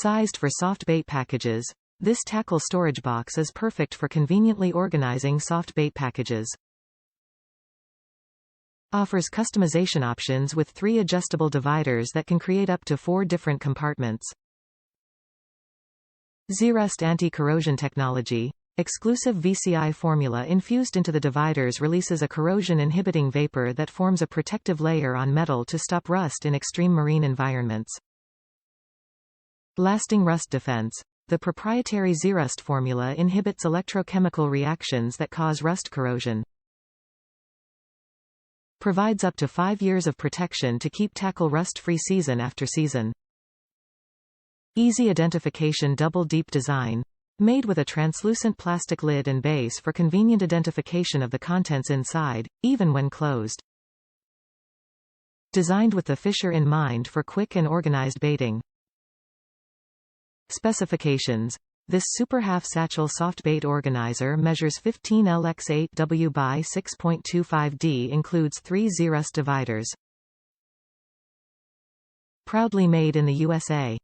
Sized for soft bait packages, this tackle storage box is perfect for conveniently organizing soft bait packages. Offers customization options with 3 adjustable dividers that can create up to 4 different compartments. ZERUST Anti-Corrosion Technology. Exclusive VCI formula infused into the dividers releases a corrosion-inhibiting vapor that forms a protective layer on metal to stop rust in extreme marine environments. Lasting rust defense. The proprietary ZERUST formula inhibits electrochemical reactions that cause rust corrosion. Provides up to 5 years of protection to keep tackle rust-free season after season. Easy identification double deep design. Made with a translucent plastic lid and base for convenient identification of the contents inside, even when closed. Designed with the fisher in mind for quick and organized baiting. Specifications. This super half satchel soft bait organizer measures 15 lx8w by 6.25d, includes 3 ZERUST dividers. Proudly made in the USA.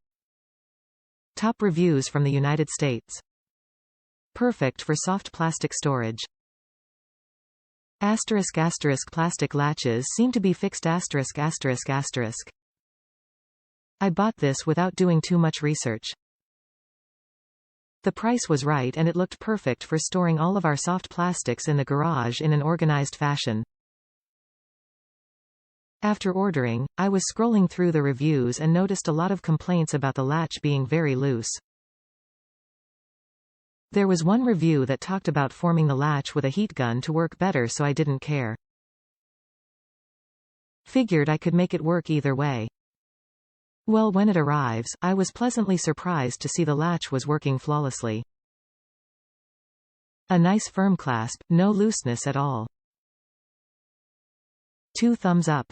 Top reviews from the United States. Perfect for soft plastic storage. Asterisk asterisk plastic latches seem to be fixed asterisk asterisk asterisk. I bought this without doing too much research. The price was right and it looked perfect for storing all of our soft plastics in the garage in an organized fashion. After ordering, I was scrolling through the reviews and noticed a lot of complaints about the latch being very loose. There was one review that talked about forming the latch with a heat gun to work better, so I didn't care. Figured I could make it work either way. Well, when it arrives, I was pleasantly surprised to see the latch was working flawlessly. A nice firm clasp, no looseness at all. 2 thumbs up.